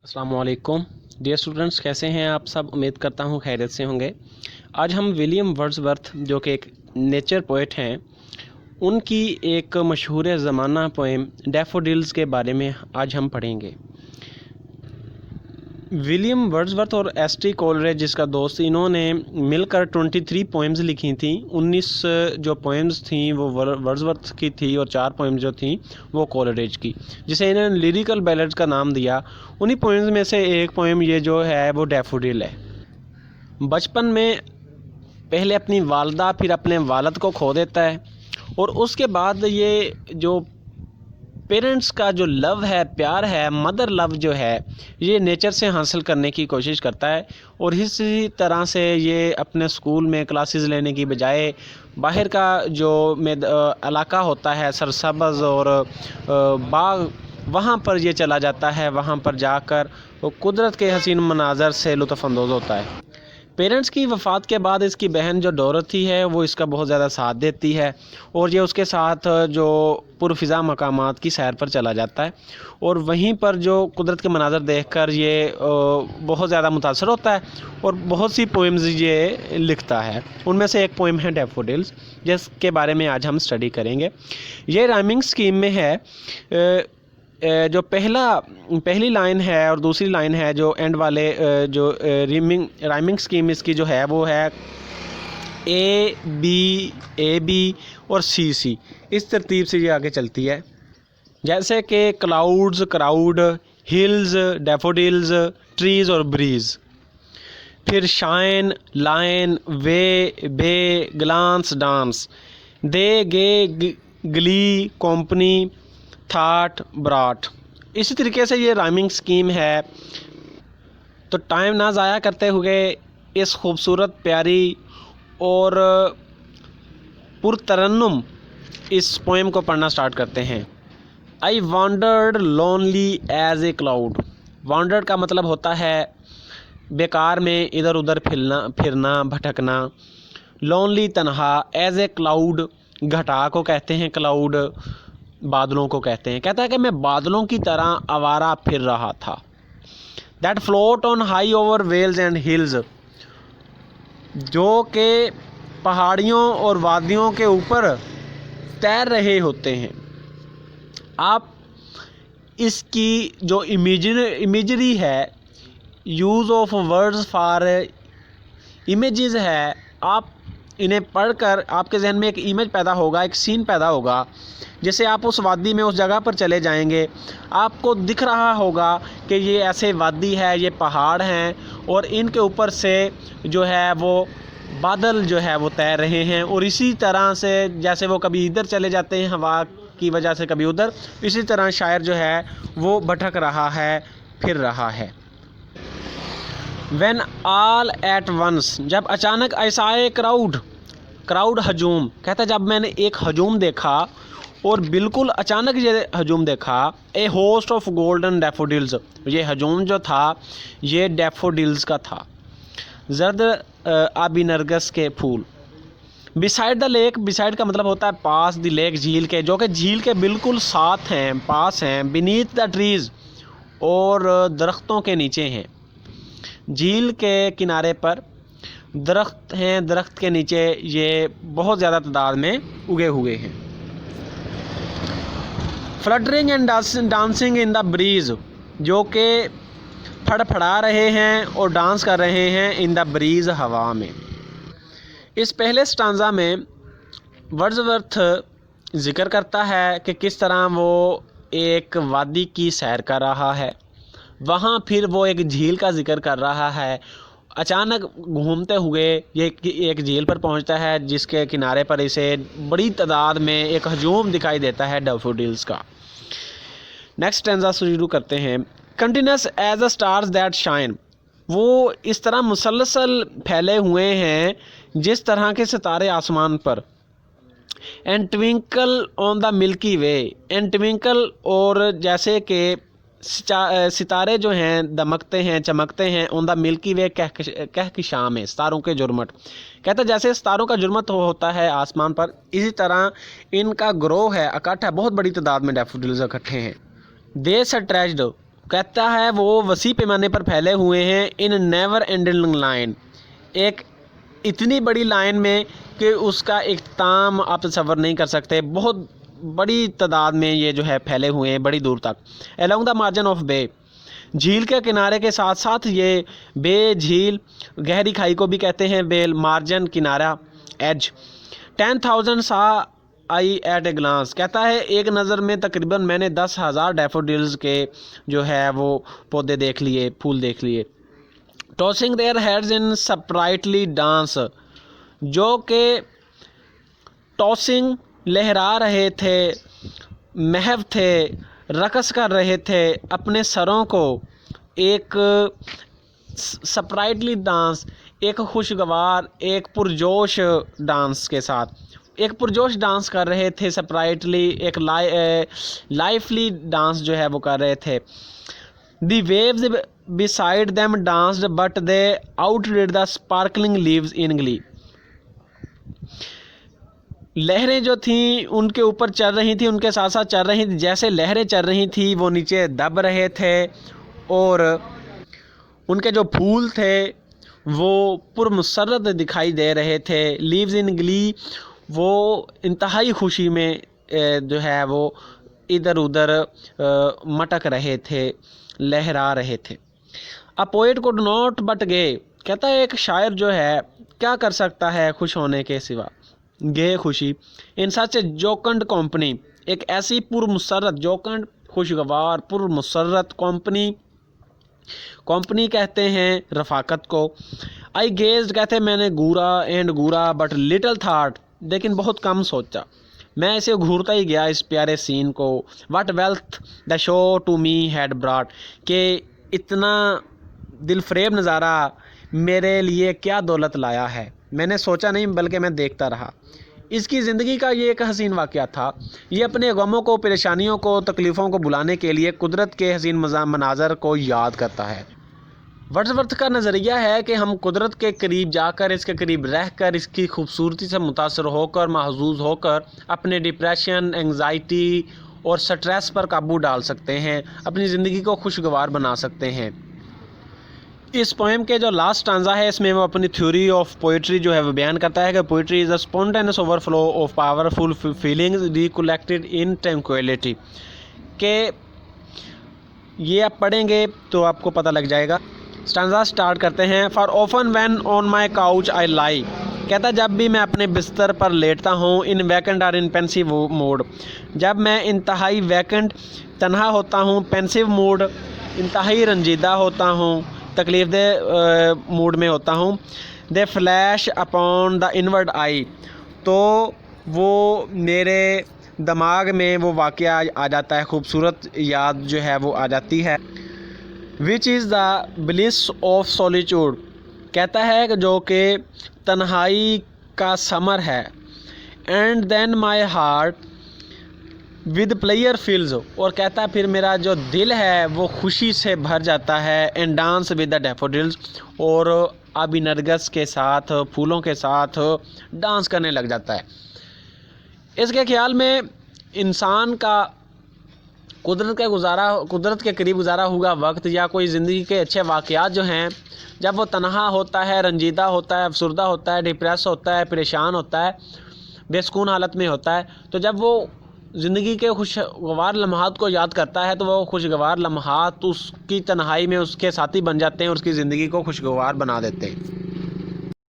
अस्सलाम वालेकुम dear students, कैसे हैं आप सब। उम्मीद करता हूं खैरियत से होंगे। आज हम विलियम वर्ड्सवर्थ जो कि एक नेचर पोएट हैं, उनकी एक मशहूर ज़माना पोएम डैफोडिल्स के बारे में आज हम पढ़ेंगे। विलियम वर्ड्सवर्थ और एस.टी. कोलरिज जिसका दोस्त, इन्होंने मिलकर 23 पोएम्स लिखी थी। 19 जो पोएम्स थी वो वर्ड्सवर्थ की थी और 4 पोएम्स जो थी वो कोलरिज की, जिसे इन्होंने लिरिकल बैलेड्स का नाम दिया। उन्हीं पोएम्स में से एक पोएम ये जो है वो डैफोडिल है। बचपन में पहले अपनी वालदा फिर अपने वालद को खो देता है और उसके बाद ये जो पेरेंट्स का जो लव है, प्यार है, मदर लव जो है, ये नेचर से हासिल करने की कोशिश करता है। और इसी तरह से ये अपने स्कूल में क्लासेस लेने की बजाय बाहर का जो इलाका होता है सरसब्ज़ और बाग, वहाँ पर ये चला जाता है। वहाँ पर जाकर वो कुदरत के हसीन मनाज़र से लुत्फ़ अंदोज़ होता है। पेरेंट्स की वफ़ात के बाद इसकी बहन जो डोरथी है वो इसका बहुत ज़्यादा साथ देती है और ये उसके साथ जो पुरफ़िज़ा मकामात की सैर पर चला जाता है और वहीं पर जो कुदरत के मनाज़र देखकर ये बहुत ज़्यादा मुतासर होता है और बहुत सी पोएम्स ये लिखता है। उनमें से एक पोएम है डैफोडिल्स, जिसके बारे में आज हम स्टडी करेंगे। ये राइमिंग स्कीम में है। जो पहली लाइन है और दूसरी लाइन है जो एंड वाले जो राइमिंग स्कीम इसकी जो है वो है ए बी और सी। इस तरतीब से ये आगे चलती है, जैसे कि clouds, crowd, hills, daffodils, trees और ब्रीज़। फिर शाइन, लाइन, वे, बे, ग्लांस, डांस, दे, गे, गली, कंपनी, थाट, ब्राट। इसी तरीके से ये राइमिंग स्कीम है। तो टाइम ना ज़ाया करते हुए इस खूबसूरत, प्यारी और पुरतरन्नुम इस पोएम को पढ़ना स्टार्ट करते हैं। I wandered lonely as a cloud. Wandered का मतलब होता है बेकार में इधर उधर फिरना, भटकना। लोनली, तन्हा। एज ए क्लाउड, घटा को कहते हैं क्लाउड, बादलों को कहते हैं। कहता है कि मैं बादलों की तरह आवारा फिर रहा था। That float on high over vales and hills, जो कि पहाड़ियों और वादियों के ऊपर तैर रहे होते हैं। आप इसकी जो इमेजरी है, use of words for images है, आप इन्हें पढ़कर आपके जहन में एक इमेज पैदा होगा, एक सीन पैदा होगा। जैसे आप उस वादी में, उस जगह पर चले जाएंगे, आपको दिख रहा होगा कि ये ऐसे वादी है, ये पहाड़ हैं और इनके ऊपर से जो है वो बादल जो है वो तैर रहे हैं। और इसी तरह से जैसे वो कभी इधर चले जाते हैं हवा की वजह से, कभी उधर, इसी तरह शायर जो है वो भटक रहा है, फिर रहा है। When all at once, जब अचानक ऐसा है क्राउड हजूम। कहता जब मैंने एक हजूम देखा और बिल्कुल अचानक ये हजूम देखा। ए होस्ट ऑफ गोल्डन डैफोडिल्स, ये हजूम जो था ये डैफोडिल्स का था, जर्द आबी नरगस के फूल। बिसाइड द लेक, बिसाइड का मतलब होता है पास, द लेक झील के, जो कि झील के बिल्कुल साथ हैं, पास हैं। बीनीथ द ट्रीज़, और दरख्तों के नीचे हैं। झील के किनारे पर दरख्त हैं, दरख्त के नीचे ये बहुत ज़्यादा तादाद में उगे हुए हैं। Fluttering and dancing in the breeze, जो कि फड़फड़ा रहे हैं और डांस कर रहे हैं इन द ब्रीज, हवा में। इस पहले स्टांजा में वर्ड्सवर्थ ज़िक्र करता है कि किस तरह वो एक वादी की सैर कर रहा है, वहाँ फिर वो एक झील का जिक्र कर रहा है। अचानक घूमते हुए ये एक झील पर पहुँचता है, जिसके किनारे पर इसे बड़ी तादाद में एक हजूम दिखाई देता है डैफोडिल्स का। नेक्स्ट स्टैंजा शुरू करते हैं। Continuous as a stars that shine, वो इस तरह मुसलसल फैले हुए हैं जिस तरह के सितारे आसमान पर। And twinkle on the milky way, and twinkle, और जैसे कि सितारे जो हैं दमकते हैं, चमकते हैं, ऑन द मिल्की वे, कह की शाम में, सितारों के जुर्मट। कहता है जैसे सितारों का जुर्मट होता है आसमान पर, इसी तरह इनका ग्रोह है, इकट्ठा है, बहुत बड़ी तादाद में डैफोडिल्स इकट्ठे हैं। दे स्ट्रेच्ड, کہتا ہے وہ وسیع پیمانے پر پھیلے ہوئے ہیں ان نیور اینڈنگ لائن، ایک اتنی بڑی لائن میں کہ اس کا اختتام آپ تصور نہیں کر سکتے، بہت بڑی تعداد میں یہ جو ہے پھیلے ہوئے ہیں بڑی دور تک۔ along the margin of bay، جھیل کے کنارے کے ساتھ ساتھ یہ بے جھیل، گہری کھائی کو بھی کہتے ہیں بے، مارجن کنارہ، age. 10,000 saw I at a glance، کہتا ہے ایک نظر میں تقریباً میں نے 10,000 ڈیفوڈلز کے جو ہے وہ پودے دیکھ لیے، پھول دیکھ لیے۔ tossing their heads in sprightly dance، جو کہ ٹاسنگ لہرا رہے تھے، محو تھے، رقص کر رہے تھے اپنے سروں کو ایک سپرائٹلی ڈانس، ایک خوشگوار، ایک پرجوش ڈانس کے ساتھ، ایک پرجوش ڈانس کر رہے تھے، سپرائٹلی ایک لائفلی ڈانس جو ہے وہ کر رہے تھے۔ The views beside them danced but they outdid the sparkling leaves in glee، لہریں جو تھیں ان کے اوپر چل رہی تھیں، ان کے ساتھ ساتھ چل رہی تھیں، جیسے لہریں چل رہی تھیں وہ نیچے دب رہے تھے، اور ان کے جو پھول تھے وہ پرمسرت دکھائی دے رہے تھے۔ لیوز ان گلی، وہ انتہائی خوشی میں جو ہے وہ ادھر ادھر مٹک رہے تھے، لہرا رہے تھے۔ A poet could not but gay، کہتا ہے ایک شاعر جو ہے کیا کر سکتا ہے خوش ہونے کے سوا، گے خوشی۔ ان سچ جوکنڈ کمپنی، ایک ایسی پرمسرت، جوکنڈ خوشگوار، پرمسرت کمپنی، کمپنی کہتے ہیں رفاقت کو۔ I gazed، کہتے میں نے گورا، اینڈ گورا but little thought، لیکن بہت کم سوچا، میں اسے گھورتا ہی گیا اس پیارے سین کو۔ What wealth the show to me had brought، کہ اتنا دل فریب نظارہ میرے لیے کیا دولت لایا ہے، میں نے سوچا نہیں بلکہ میں دیکھتا رہا۔ اس کی زندگی کا یہ ایک حسین واقعہ تھا، یہ اپنے غموں کو، پریشانیوں کو، تکلیفوں کو بھلانے کے لیے قدرت کے حسین مناظر کو یاد کرتا ہے۔ ورڈزورتھ کا نظریہ ہے کہ ہم قدرت کے قریب جا کر، اس کے قریب رہ کر، اس کی خوبصورتی سے متاثر ہو کر، محظوظ ہو کر اپنے ڈپریشن، انگزائٹی اور سٹریس پر قابو ڈال سکتے ہیں، اپنی زندگی کو خوشگوار بنا سکتے ہیں۔ اس پوئم کے جو لاسٹ اسٹانزا ہے اس میں وہ اپنی تھیوری آف پوئٹری جو ہے وہ بیان کرتا ہے کہ poetry is a spontaneous overflow of powerful feelings recollected in tranquillity, کہ یہ آپ پڑھیں گے تو آپ کو پتہ لگ جائے گا۔ اسٹانزا سٹارٹ کرتے ہیں۔ For often when on my couch I lie، کہتا جب بھی میں اپنے بستر پر لیٹتا ہوں، ان ویکنٹ اور ان پینسیو موڈ، جب میں انتہائی ویکنٹ تنہا ہوتا ہوں، پینسیو موڈ انتہائی رنجیدہ ہوتا ہوں، تکلیف دہ موڈ میں ہوتا ہوں، دے فلیش اپون دا انورڈ آئی، تو وہ میرے دماغ میں وہ واقعہ آ جاتا ہے، خوبصورت یاد جو ہے وہ آ جاتی ہے۔ وچ از دا بلس آف سولیچیوڈ، کہتا ہے کہ جو کہ تنہائی کا ثمر ہے۔ And then my heart with pleasure fills, اور کہتا ہے پھر میرا جو دل ہے وہ خوشی سے بھر جاتا ہے۔ اینڈ ڈانس ود دا ڈیفوڈلز، اور آبی نرگس کے ساتھ، پھولوں کے ساتھ ڈانس کرنے لگ جاتا ہے۔ اس کے خیال میں انسان کا قدرت کے قریب گزارا ہوا وقت یا کوئی زندگی کے اچھے واقعات جو ہیں، جب وہ تنہا ہوتا ہے، رنجیدہ ہوتا ہے، افسردہ ہوتا ہے، ڈپریس ہوتا ہے، پریشان ہوتا ہے، بے سکون حالت میں ہوتا ہے، تو جب وہ زندگی کے خوشگوار لمحات کو یاد کرتا ہے تو وہ خوشگوار لمحات اس کی تنہائی میں اس کے ساتھی بن جاتے ہیں اور اس کی زندگی کو خوشگوار بنا دیتے ہیں۔